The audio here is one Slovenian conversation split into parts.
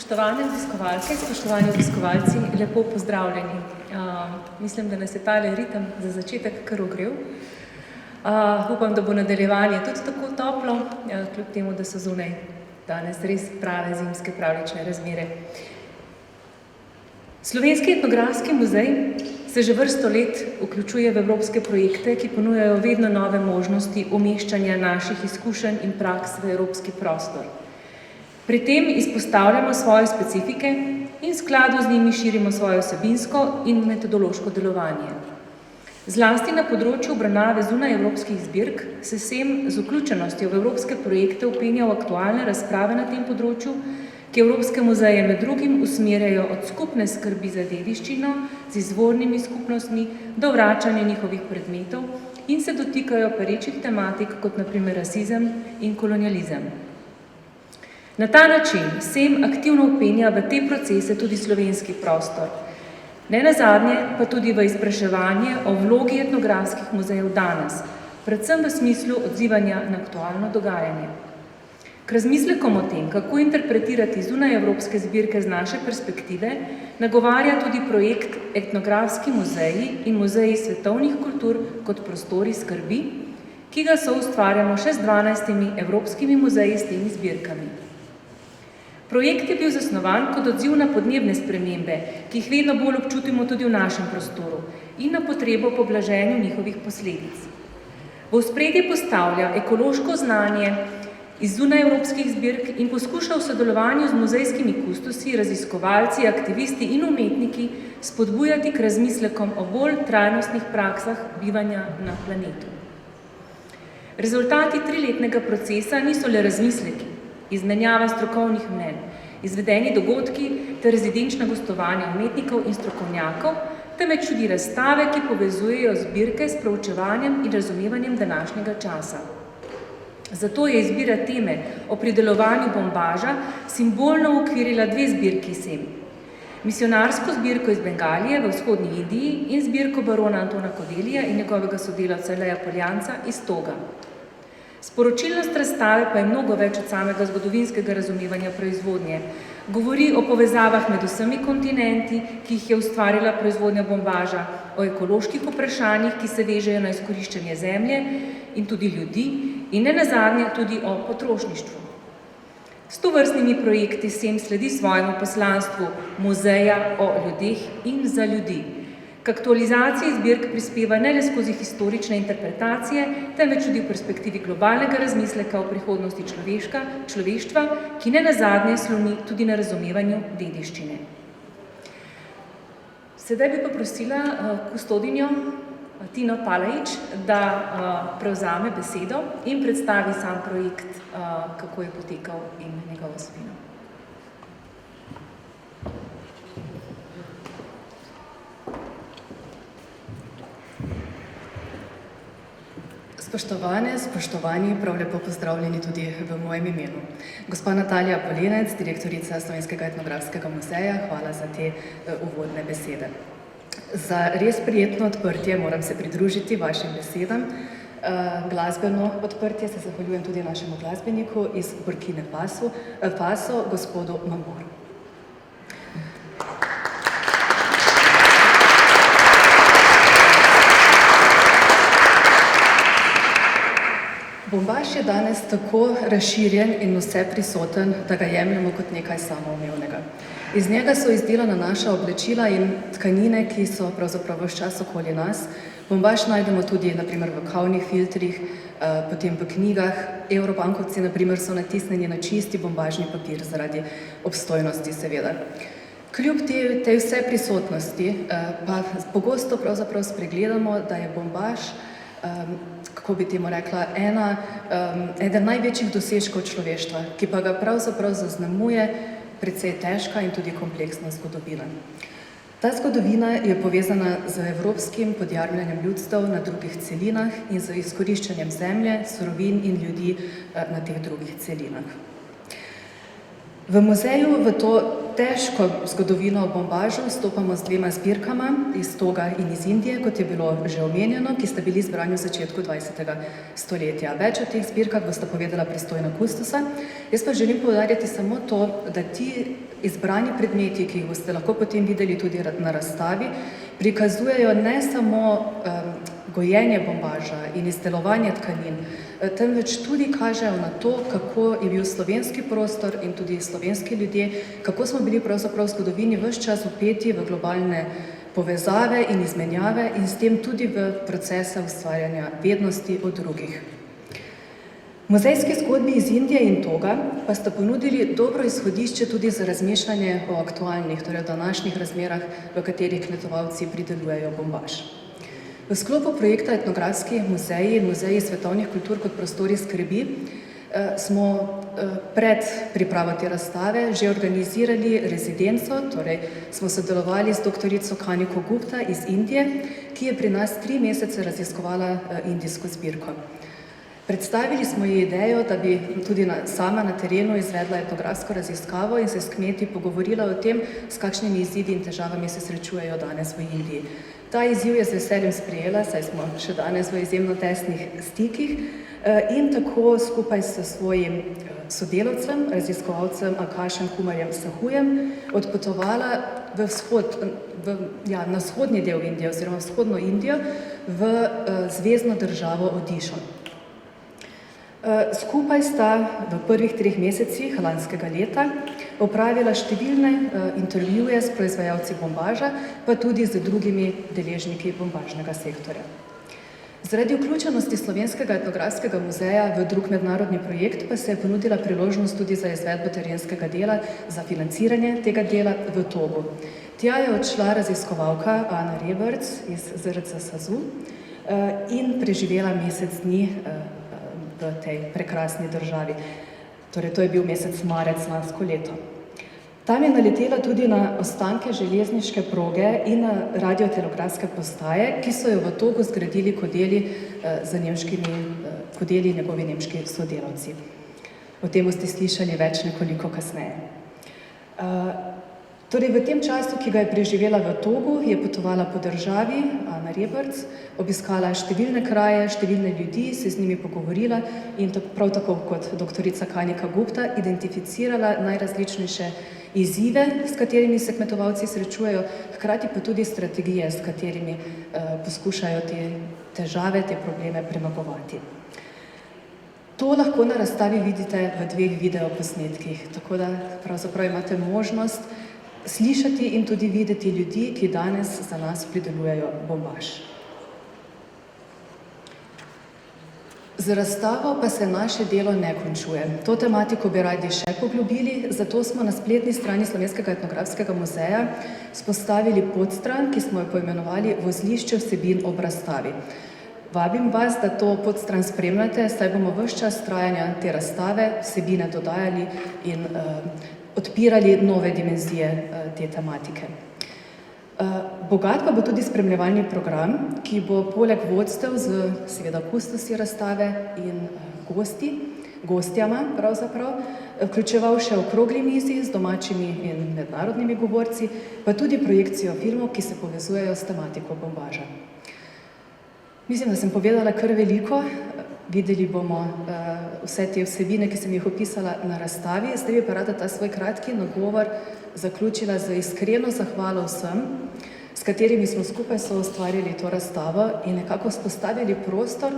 Spoštovane obiskovalke, spoštovani obiskovalci, lepo pozdravljeni. Mislim, da nas je tale ritem za začetek kar ogrel. Upam, da bo nadaljevanje tudi tako toplo, kljub temu, da so zunaj danes res prave zimske pravljične razmere. Slovenski etnografski muzej se že vrsto let vključuje v evropske projekte, ki ponujajo vedno nove možnosti umeščanja naših izkušenj in praks v evropski prostor. Pri tem izpostavljamo svoje specifike in v skladu z njimi širimo svoje vsebinsko in metodološko delovanje. Zlasti na področju obravnave zunaj evropskih zbirk se SEM z vključenostjo v evropske projekte vpenja v aktualne razprave na tem področju, ki evropske muzeje med drugim usmerjajo od skupne skrbi za dediščino z izvornimi skupnostmi do vračanja njihovih predmetov in se dotikajo perečih tematik, kot na primer rasizem in kolonializem. Na ta način SEM aktivno vpenja v te procese tudi slovenski prostor. Nenazadnje pa tudi v izpraševanje o vlogi etnografskih muzejev danes, predvsem v smislu odzivanja na aktualno dogajanje. K razmislekom o tem, kako interpretirati zunaj evropske zbirke z naše perspektive, nagovarja tudi projekt Etnografski muzeji in muzeji svetovnih kultur kot prostori skrbi, ki ga soustvarjamo še z 12 evropskimi muzeji s temi zbirkami. Projekt je bil zasnovan kot odziv na podnebne spremembe, ki jih vedno bolj občutimo tudi v našem prostoru, in na potrebo po blaženju njihovih posledic. V ospredje postavlja ekološko znanje iz zunaj evropskih zbirk in poskuša v sodelovanju z muzejskimi kustosi, raziskovalci, aktivisti in umetniki spodbujati k razmislekom o bolj trajnostnih praksah bivanja na planetu. Rezultati 3-letnega procesa niso le razmisleki, izmenjava strokovnih mnenj, izvedeni dogodki ter rezidenčna gostovanja umetnikov in strokovnjakov, temveč tudi razstave, ki povezujejo zbirke s proučevanjem in razumevanjem današnjega časa. Zato je izbira teme o pridelovanju bombaža simbolno uokvirila 2 zbirki SEM. Misionarsko zbirko iz Bengalije v vzhodni Indiji in zbirko barona Antona Kodelija in njegovega sodelavca Leja Poljanca iz Toga. Sporočilnost razstave pa je mnogo več od samega zgodovinskega razumevanja proizvodnje. Govori o povezavah med vsemi kontinenti, ki jih je ustvarila proizvodnja bombaža, o ekoloških vprašanjih, ki se vežejo na izkoriščanje zemlje in tudi ljudi, in nenazadnje tudi o potrošništvu. S tovrstnimi projekti SEM sledi svojemu poslanstvu muzeja o ljudeh in za ljudi. K aktualizaciji zbirk prispeva ne le skozi historične interpretacije, temveč tudi v perspektivi globalnega razmisleka o prihodnosti človeštva, ki nenazadnje sloni tudi na razumevanju dediščine. Sedaj bi pa prosila kustodinjo Tino Palajič, da prevzame besedo in predstavi sam projekt, kako je potekal in njegovo vsebino. Spoštovane, spoštovani, prav lepo pozdravljeni tudi v mojem imenu. Gospa Natalija Polenec, direktorica Slovenskega etnografskega muzeja, hvala za te uvodne besede. Za res prijetno odprtje moram se pridružiti vašim besedam. Glasbeno odprtje se zahvaljujem tudi našemu glasbeniku iz Burkine Faso, gospodu Mamoru. Bombaž je danes tako razširjen in vse prisoten, da ga jemljemo kot nekaj samoumevnega. Iz njega so izdelana naša oblečila in tkanine, ki so pravzaprav ves čas okoli nas. Bombaž najdemo tudi na primer v kavnih filtrih, potem v knjigah. Evropankovci na primer so natisnjeni na čisti bombažni papir zaradi obstojnosti seveda. Kljub tej vse prisotnosti pa pogosto pravzaprav spregledamo, da je bombaž kako bi temu rekla, eden največjih dosežkov človeštva, ki pa ga pravzaprav zaznamuje precej težka in tudi kompleksna zgodovina. Ta zgodovina je povezana z evropskim podjarmljanjem ljudstev na drugih celinah in z izkoriščanjem zemlje, surovin in ljudi na teh drugih celinah. V muzeju v to težko zgodovino o bombažu vstopamo z 2 zbirkama iz Toga in iz Indije, kot je bilo že omenjeno, ki sta bili zbrani v začetku 20. stoletja. Več o teh zbirkah bosta povedala pristojna kustosa. Jaz pa želim poudarjati samo to, da ti izbrani predmeti, ki jih boste lahko potem videli tudi na razstavi, prikazujejo ne samo gojenje bombaža in izdelovanje tkanin, temveč tudi kažejo na to, kako je bil slovenski prostor in tudi slovenski ljudje, kako smo bili pravzaprav v zgodovini ves čas vpeti v globalne povezave in izmenjave in s tem tudi v procese ustvarjanja vednosti od drugih. Muzejski zgodbi iz Indije in Toga pa sta ponudili dobro izhodišče tudi za razmišljanje o aktualnih, torej današnjih razmerah, v katerih kmetovalci pridelujejo bombaž. V sklopu projekta Etnografski muzeji in muzeji svetovnih kultur kot prostori skrbi smo pred pripravo te razstave že organizirali rezidenco, torej smo sodelovali z doktorico Kaniko Gupta iz Indije, ki je pri nas 3 mesece raziskovala indijsko zbirko. Predstavili smo ji idejo, da bi tudi sama na terenu izvedla etnografsko raziskavo in se s kmeti pogovorila o tem, s kakšnimi izidi in težavami se srečujejo danes v Indiji. Ta izziv je z veseljem sprejela, saj smo še danes v izjemno tesnih stikih in tako skupaj s svojim sodelavcem, raziskovalcem Akašem Kumarjem Sahujem odpotovala na vzhodni del Indije oziroma vzhodno Indijo v zvezno državo Odišo. Skupaj sta v prvih 3 mesecih lanskega leta opravila številne intervjuje s proizvajalci bombaža, pa tudi z drugimi deležniki bombažnega sektorja. Zaradi vključenosti Slovenskega etnografskega muzeja v drug mednarodni projekt pa se je ponudila priložnost tudi za izvedbo terenskega dela, za financiranje tega dela v Togu. Tja je odšla raziskovalka Ana Reberc iz ZRC SAZU in preživela mesec dni v tej prekrasni državi. Torej, to je bil mesec marec lansko leto. Tam je naletela tudi na ostanke železniške proge in na radiotelegrafske postaje, ki so jo v Togu zgradili kodeli njegovi nemški sodelavci. O tem boste slišali več nekoliko kasneje. Torej, v tem času, ki ga je preživela v Togu, je potovala po državi, Ana Reberc, obiskala številne kraje, številne ljudi, se z njimi pogovorila in prav tako kot doktorica Kanika Gupta identificirala najrazličnejše izzive, s katerimi se kmetovalci srečujejo, hkrati pa tudi strategije, s katerimi poskušajo te težave, te probleme premagovati. To lahko na razstavi vidite v 2 videoposnetkih, tako da pravzaprav imate možnost slišati in tudi videti ljudi, ki danes za nas pridelujejo bombaž. Z razstavo pa se naše delo ne končuje. To tematiko bi radi še poglobili, zato smo na spletni strani Slovenskega etnografskega muzeja vzpostavili podstran, ki smo jo poimenovali Vozlišče vsebin ob razstavi. Vabim vas, da to podstran spremljate, saj bomo ves čas trajanja te razstave vsebine dodajali in odpirali nove dimenzije te tematike. Bogat pa bo tudi spremljevalni program, ki bo poleg vodstev z seveda kustosi razstave in gostjama pravzaprav, vključeval še okrogli mizi z domačimi in mednarodnimi govorci, pa tudi projekcijo filmov, ki se povezujejo s tematiko bombaža. Mislim, da sem povedala kar veliko. Videli bomo vse te vsebine, ki sem jih opisala na razstavi. Zdaj bi pa rada ta svoj kratki nagovor zaključila z iskreno zahvalo vsem, s katerimi smo skupaj soustvarjali to razstavo in nekako vzpostavili prostor,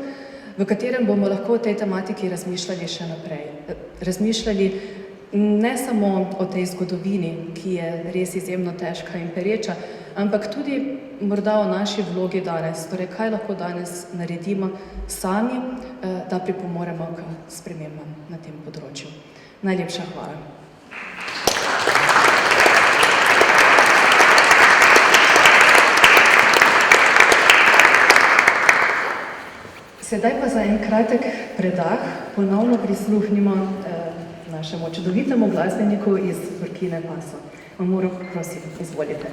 v katerem bomo lahko o tej tematiki razmišljali še naprej. Razmišljali ne samo o tej zgodovini, ki je res izjemno težka in pereča, ampak tudi morda o naši vlogi danes, torej kaj lahko danes naredimo sami, da pripomoremo k spremembam na tem področju. Najlepša hvala. Sedaj pa za en kratek predah ponovno prisluhnimo našemu čudovitemu glasbeniku iz Burkine Faso. Amuro, prosim, izvolite.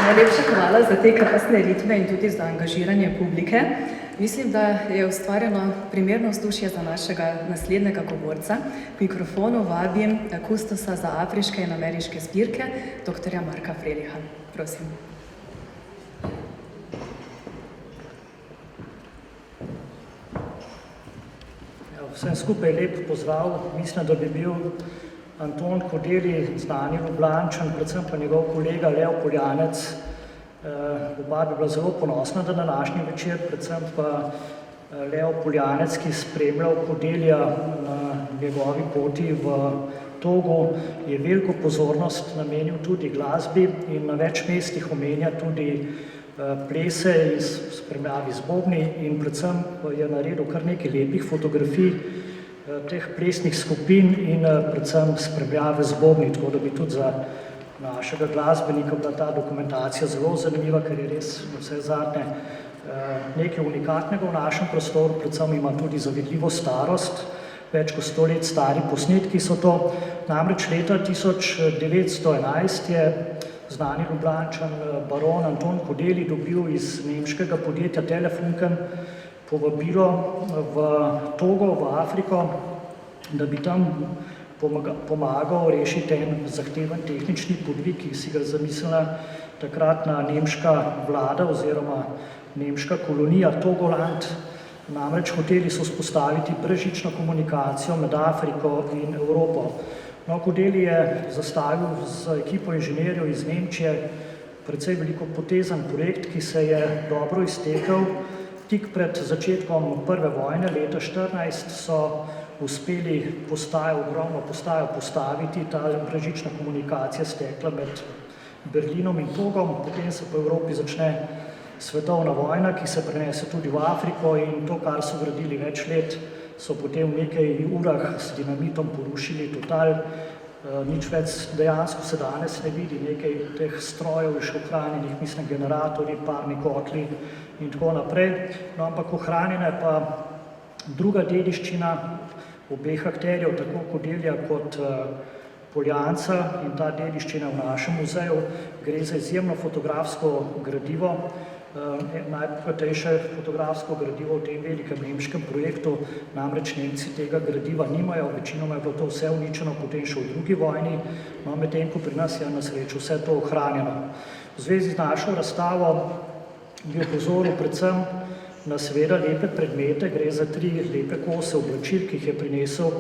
Najlepša hvala za te krasne ritme in tudi za angažiranje publike. Mislim, da je ustvarjeno primerno vzdušje za našega naslednjega govorca. K mikrofonu vabim kustosa za afriške in ameriške zbirke, dr. Marka Freliha. Prosim. Vsem skupaj lep pozdrav. Mislim, da bi bil Anton Kodeli, znani Ljubljančan, predvsem pa njegov kolega Leo Poljanec. Oba bi bila zelo ponosna na današnji večer, predvsem pa Leo Poljanec, ki spremljal Kodelija na njegovi poti v Togo, je veliko pozornost namenil tudi glasbi in na več mestih omenja tudi plese iz spremljavi z bobni in predvsem je naredil kar nekaj lepih fotografij teh plesnih skupin in predvsem spremljave z bobni, tako da bi tudi za našega glasbenika bila ta dokumentacija zelo zanimiva, ker je res vse zadnje nekaj unikatnega v našem prostoru, predvsem ima tudi zavidljivo starost, več kot 100 let stari posnetki so to. Namreč leta 1911 je znani Ljubljančan baron Anton Kodeli dobil iz nemškega podjetja Telefunken povabilo v Togo, v Afriko, da bi tam pomagal rešiti en zahteven tehnični podvig, ki si ga zamislila takratna nemška vlada oziroma nemška kolonija Togoland. Namreč hoteli so vzpostaviti brezžično komunikacijo med Afriko in Evropo. No, Kodeli je zastavil z ekipo inženirjev iz Nemčije precej veliko potezen projekt, ki se je dobro iztekel. Tik pred začetkom prve vojne, leta 1914, so uspeli ogromno postajo postaviti, ta brezžična komunikacija stekla med Berlinom in Togom, potem se po Evropi začne svetovna vojna, ki se prenese tudi v Afriko in to, kar so gradili več let, so potem v nekaj urah s dinamitom porušili total. Nič več dejansko se danes ne vidi, nekaj teh strojev je še ohranjenih, mislim, generatorji, parni kotli in tako naprej. No, ampak ohranjena je pa druga dediščina obeh akterjev, tako Kodelija kot Poljanca, in ta dediščina v našem muzeju. Gre za izjemno fotografsko gradivo, najbogatejše fotografsko gradivo v tem velikem nemškem projektu, namreč Nemci tega gradiva nimajo, večinoma je bilo to vse uničeno potem še v drugi vojni, no, medtem ko pri nas je na srečo vse to ohranjeno. V zvezi z našo razstavo bi opozoril predvsem na seveda lepe predmete, gre za 3 lepe kose oblačil, ki jih je prinesel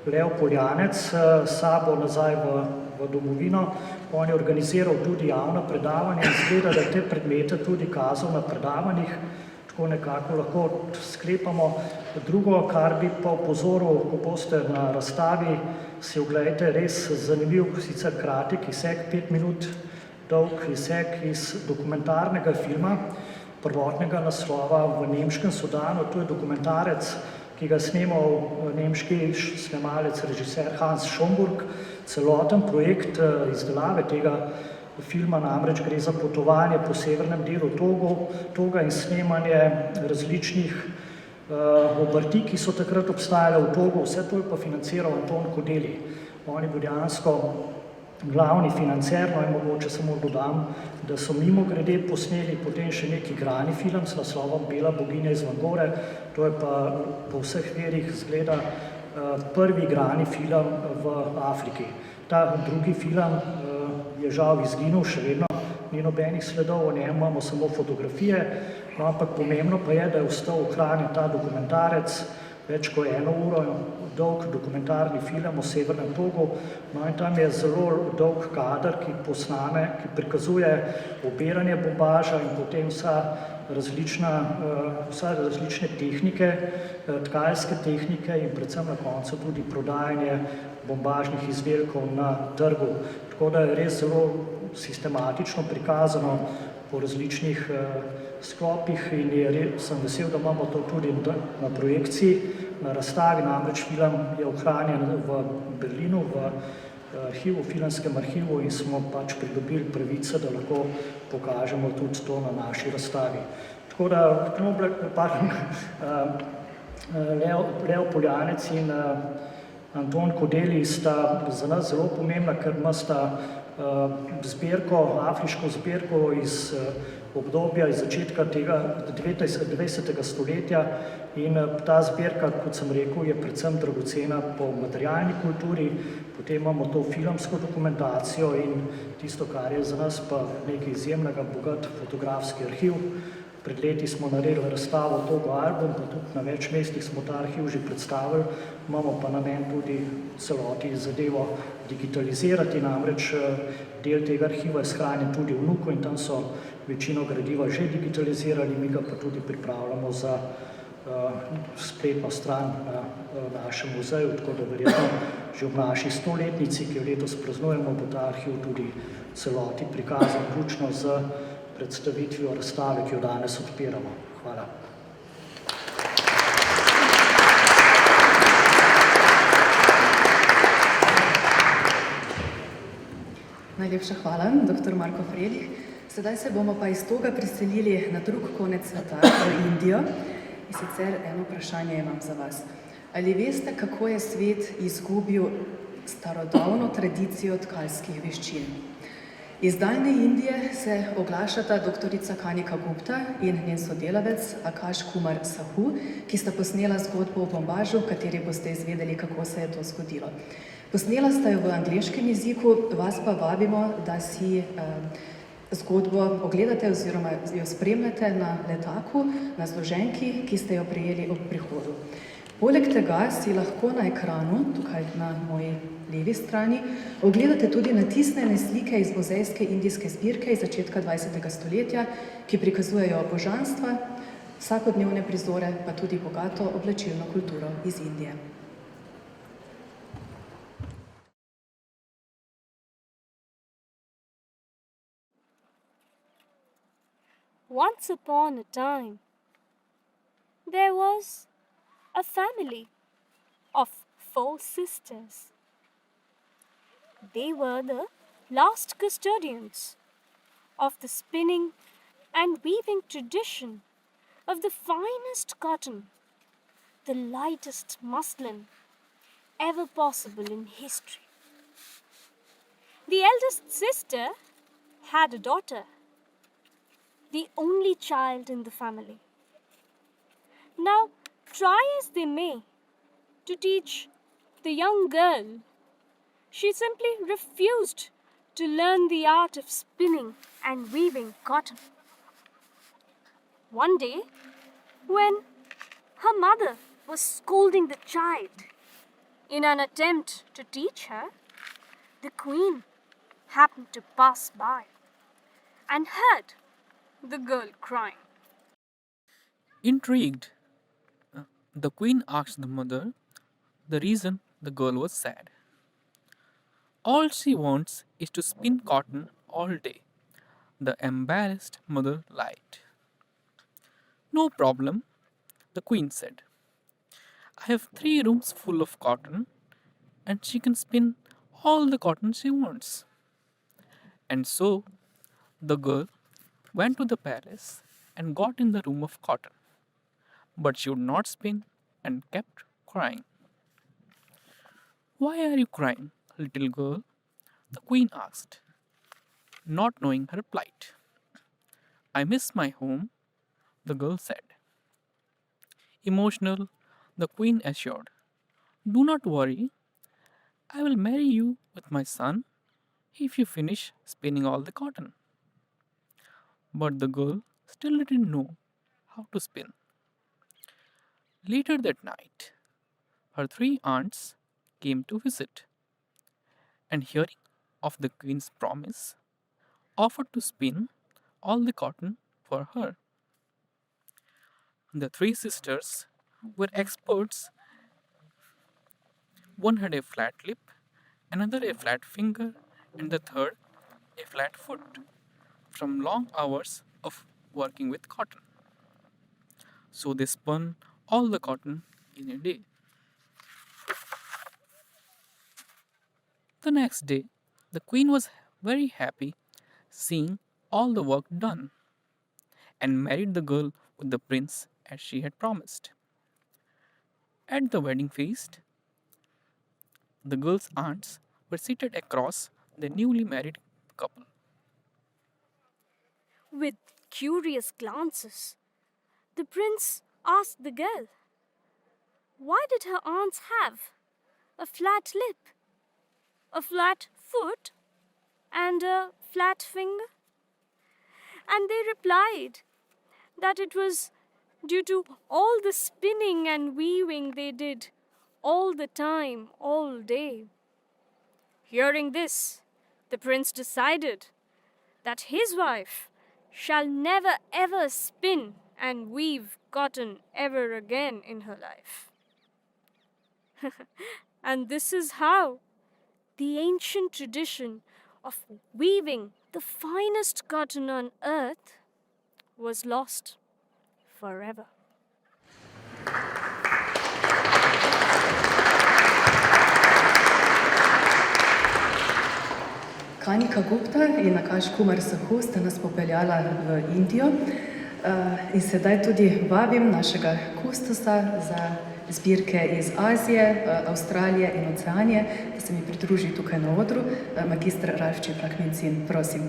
Leo Poljanec s sabo nazaj v domovino. On je organiziral tudi javna predavanja in zgleda, da te predmete tudi kazal na predavanjih. tako nekako lahko sklepamo. Drugo, kar bi pa opozoril, ko boste na razstavi, si oglejte res zanimiv, sicer kratek izsek, 5 minut dolg izsek iz dokumentarnega filma, prvotnega naslova V nemškem Sudanu. To je dokumentarec, ki ga je snemal nemški snemalec, režiser Hans Schomburg. Celoten projekt izdelave tega filma namreč gre za potovanje po severnem delu Toga in snemanje različnih obrti, ki so takrat obstajale v Togu. Vse to je pa financiral Anton Kodeli. On je bil dejansko glavni financer, no in mogoče samo dodam, da so mimogrede posneli potem še neki igrani film s naslovom Bela boginja iz Vangore. To je pa po vseh verih zgleda prvi igrani film v Afriki. Ta drugi film je žal izginil, še vedno ni nobenih sledov, o njem imamo samo fotografije, no, ampak pomembno pa je, da je ostal ohranjen ta dokumentarec, več kot 1 uro dolg dokumentarni film o Severnem Togu, no in tam je zelo dolg kader, ki posname, ki prikazuje obiranje bombaža in potem vse različne tehnike, tkalske tehnike in predvsem na koncu tudi prodajanje bombažnih izdelkov na trgu. Tako da je res zelo sistematično prikazano po različnih sklopih in sem vesel, da imamo to tudi na projekciji, na razstavi, namreč film je ohranjen v Berlinu, v filmskem arhivu in smo pač pridobili pravice, da lahko pokažemo tudi to na naši razstavi. Tako da Leo Poljanec in Anton Kodeli sta za nas zelo pomembna, ker imata zbirko, afriško zbirko iz obdobja iz začetka tega 20. stoletja in ta zbirka, kot sem rekel, je predvsem dragocena po materialni kulturi, potem imamo to filmsko dokumentacijo in tisto, kar je za nas pa nekaj izjemnega, bogat fotografski arhiv. Pred leti smo naredili razstavo Togo album, pa tudi na več mestih smo ta arhiv že predstavili, imamo pa namen tudi celoti zadevo digitalizirati, namreč del tega arhiva je shranjen tudi v Nuku in tam so večino gradiva že digitalizirali, mi ga pa tudi pripravljamo za spletno stran na našem muzeju, tako da verjetno že v naši 100-letnici, ki jo letos praznujemo, bo ta arhiv tudi celoti prikazan, vključno z predstavitvijo razstave, ki jo danes odpiramo. Hvala. Najlepša hvala, dr. Marko Frelih. Sedaj se bomo pa iz Toga preselili na drug konec sveta, v Indijo. In sicer eno vprašanje imam za vas. Ali veste, kako je svet izgubil starodavno tradicijo tkalskih veščin? Iz daljne Indije se oglašata doktorica Kanika Gupta in njen sodelavec Akash Kumar Sahu, ki sta posnela zgodbo o bombažu, v kateri boste izvedeli, kako se je to zgodilo. Posnela sta jo v angleškem jeziku, vas pa vabimo, da si zgodbo ogledate oziroma jo spremljate na letaku, na zloženki, ki ste jo prejeli ob prihodu. Poleg tega si lahko na ekranu, tukaj na moji levi strani, ogledate tudi natisnjene slike iz muzejske indijske zbirke iz začetka 20. stoletja, ki prikazujejo božanstva, vsakodnevne prizore, pa tudi bogato oblačilno kulturo iz Indije. Once upon a time, there was a family of 4 sisters. They were the last custodians of the spinning and weaving tradition of the finest cotton, the lightest muslin ever possible in history. The eldest sister had a daughter, the only child in the family. Now, try as they may to teach the young girl, she simply refused to learn the art of spinning and weaving cotton. One day, when her mother was scolding the child in an attempt to teach her, the queen happened to pass by and heard the girl crying. Intrigued, the queen asked the mother the reason the girl was sad. All she wants is to spin cotton all day, the embarrassed mother lied. No problem, the queen said. I have 3 rooms full of cotton, and she can spin all the cotton she wants. And so the girl went to the palace and got in the room of cotton. But she would not spin and kept crying. Why are you crying, little girl? The queen asked, not knowing her plight. I miss my home, the girl said. Emotional, the queen assured, do not worry, I will marry you with my son if you finish spinning all the cotton. But the girl still didn't know how to spin. Later that night, her 3 aunts came to visit, and hearing of the queen's promise, offered to spin all the cotton for her. The 3 sisters were experts. One had a flat lip, another a flat finger, and the third a flat foot, from long hours of working with cotton. So they spun all the cotton in a day. The next day, the queen was very happy seeing all the work done, and married the girl with the prince as she had promised. At the wedding feast, the girl's aunts were seated across the newly married couple. With curious glances, the prince asked the girl, why did her aunts have a flat lip, a flat foot, and a flat finger? And they replied that it was due to all the spinning and weaving they did all the time, all day. Hearing this, the prince decided that his wife shall never ever spin and weave cotton ever again in her life. And this is how the ancient tradition of weaving the finest cotton on earth was lost forever. Kanika Gupta in Akash Kumar Sahu sta nas popeljala v Indijo in sedaj tudi vabim našega kustosa za zbirke iz Azije, Avstralije in Oceanije, da se mi pridruži tukaj na odru, magistr Ralf Čeplak-Mencin. Prosim.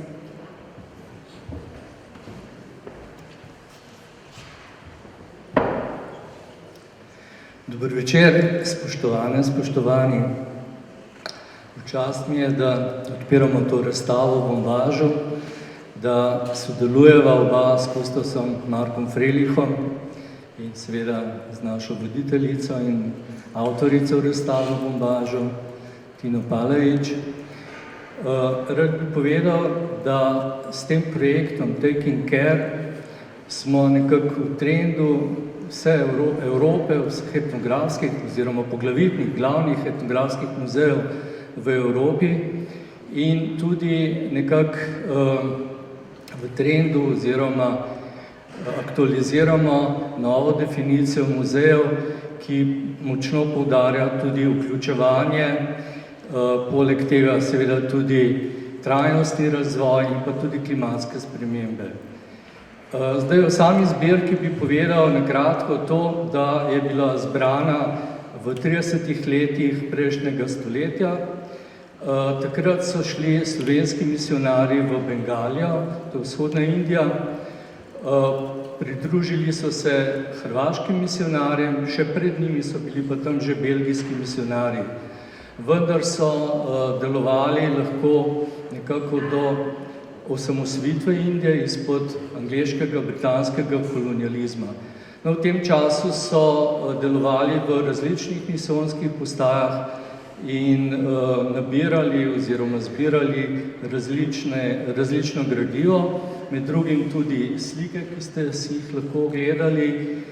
Dober večer, spoštovane, spoštovani. Čast mi je, da odpiramo to razstavo v Bombažu, da sodelujeva oba s kustosom Markom Frelihom in seveda z našo voditeljico in avtorico razstave v Bombažu, Tino Palevič. Rad bi povedal, da s tem projektom Taking Care smo nekako v trendu vse Evrope, vseh etnografskih oziroma poglavitnih glavnih etnografskih muzejev v Evropi in tudi nekako v trendu oziroma aktualiziramo novo definicijo muzejev, ki močno poudarja tudi vključevanje, poleg tega seveda tudi trajnostni razvoj in pa tudi klimatske spremembe. Zdaj v sami zbirki bi povedal na kratko to, da je bila zbrana v 30 letih prejšnjega stoletja. Takrat so šli slovenski misionarji v Bengalijo, to je vzhodna Indija, pridružili so se hrvaškim misionarjem, še pred njimi so bili pa tam že belgijski misionarji. Vendar so delovali lahko nekako do osamosvojitve Indije izpod angleškega, britanskega kolonializma. No, v tem času so delovali v različnih misijonskih postajah in nabirali oziroma zbirali različno gradivo, med drugim tudi slike, ki ste si jih lahko gledali,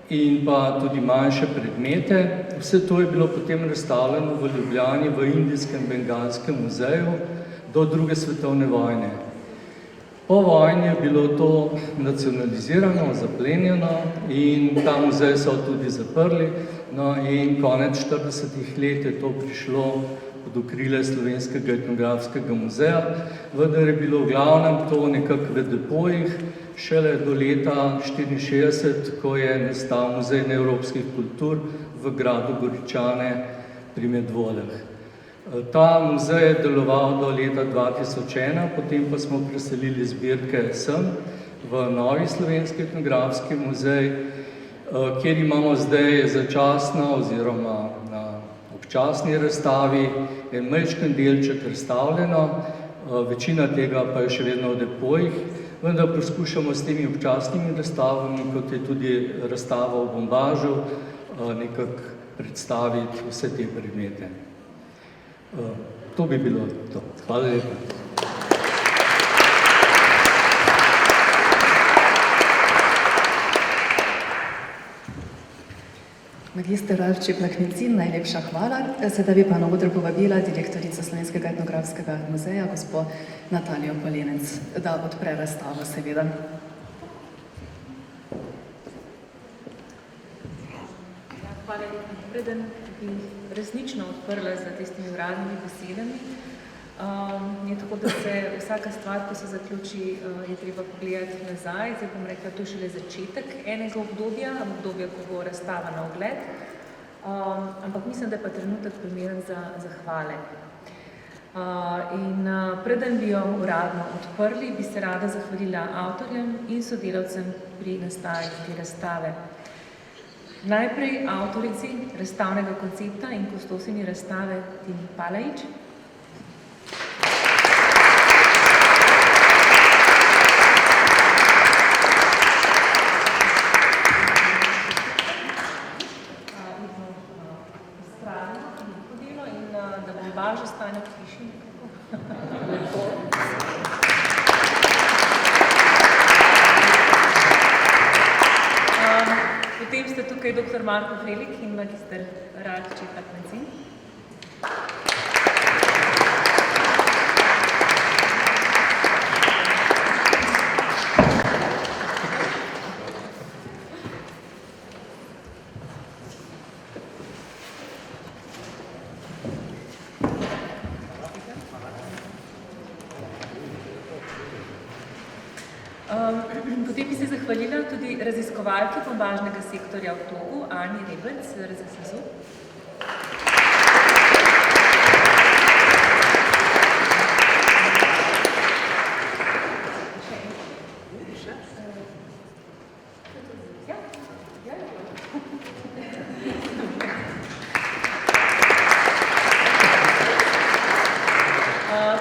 in pa tudi manjše predmete. Vse to je bilo potem razstavljeno v Ljubljani v Indijskem bengalskem muzeju do druge svetovne vojne. Po vojni je bilo to nacionalizirano, zaplenjeno in ta muzej so tudi zaprli. No in konec 40. let je to prišlo pod okrilje Slovenskega etnografskega muzeja, vendar je bilo v glavnem to nekako v depojih, šele do leta 1964, ko je nastal Muzej neevropskih kultur v gradu Goričane pri Medvoljah. Ta muzej je deloval do leta 2001, potem pa smo preselili zbirke sem v novi Slovenski etnografski muzej, kjer imamo zdaj začasno oziroma na občasni razstavi en majčken delček razstavljeno, večina tega pa je še vedno v depojih, vendar poskušamo s temi občasnimi razstavami, kot je tudi razstava v bombažu, nekako predstaviti vse te predmete. To bi bilo to. Hvala lepa. Magister Ralf Čeplak-Nicin, najlepša hvala. Sedaj bi pa na oder povabila direktorico Slovenskega etnografskega muzeja, gospo Natalijo Polenec, da odpre razstavo, seveda. Hvala lepa. Preden bi resnično odprla za tistimi uradnimi besedami, je tako, da se vsaka stvar, ko se zaključi, je treba pogledati nazaj. Zdaj bom rekla, to je šele začetek enega obdobja, ko bo razstava na ogled. Ampak mislim, da je pa trenutek primeren za zahvale. In preden bi jo uradno odprli, bi se rada zahvalila avtorjem in sodelavcem pri nastajanju te razstave. Najprej avtorici razstavnega koncepta in kustosinji razstave Tini Palajić. Da bombaž ostane v hiši. Potem ste tukaj dr. Marko Frelik in magister Ralf Čeplak-Nicin. Potem bi se zahvalila tudi raziskovalki bombažnega sektorja v Togu, Ani Rebec, RZSZU.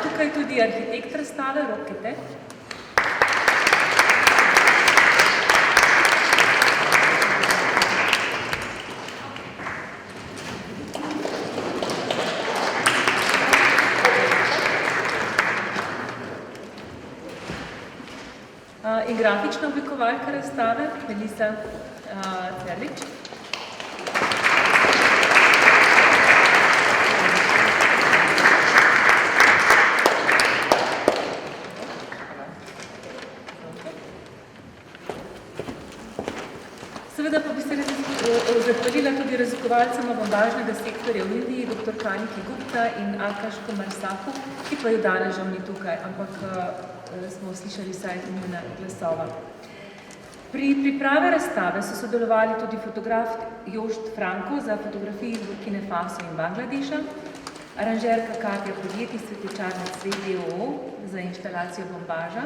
Tukaj tudi arhitekt razstave, Rok Kete. In grafična oblikovalka razstave, Melisa Cerlič. Seveda pa bi se zahvalila tudi raziskovalcema bombažnega sektorja v Indiji, dr. Kaniki Gupta in Akash Kumar Sahu, ki pa jo danes žal ni tukaj, ampak smo slišali vsaj njena glasova. Pri pripravi razstave so sodelovali tudi fotograf Jošt Franko za fotografije iz Burkine Faso in Bangladeša, aranžerka Katja Podjetij Svetličarna Cvet d.o.o. za inštalacijo bombaža,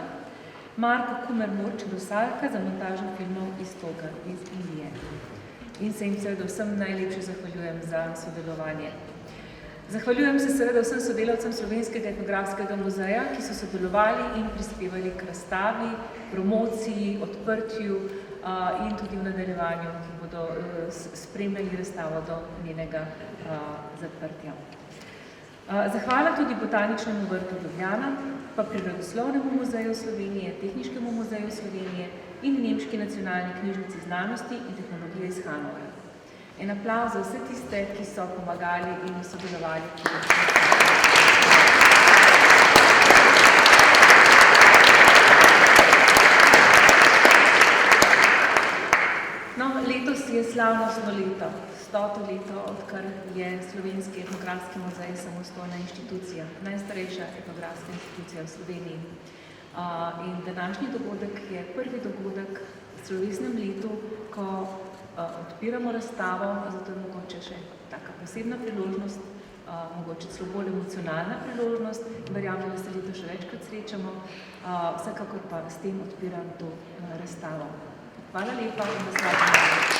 Marko Kumer-Murč Rusalka za montažo filmov iz Toga, iz Indije. In se jim seveda vsem najlepše zahvaljujem za sodelovanje. Zahvaljujem se seveda vsem sodelavcem Slovenskega etnografskega muzeja, ki so sodelovali in prispevali k razstavi, promociji, odprtju in tudi v nadaljevanju, ki bodo spremljali razstavo do njenega zaprtja. Zahvala tudi Botaničnemu vrtu Ljubljana, pa Prirodoslovnemu muzeju Slovenije, Tehniškemu muzeju Slovenije in Nemški nacionalni knjižnici znanosti in tehnologije iz Hanovra. En aplavz za vse tiste, ki so pomagali in sodelovali pri No, letos je slavnostno leto, 100. leto, odkar je Slovenski etnografski muzej samostojna inštitucija, najstarejša etnografska institucija v Sloveniji. In današnji dogodek je prvi dogodek v slovesnem letu, ko odpiramo razstavo, zato je mogoče še taka posebna priložnost, mogoče celo bolj emocionalna priložnost, verjamem, da se leto še večkrat srečamo, vsekakor pa s tem odpiram to razstavo. Hvala lepa in naslednje.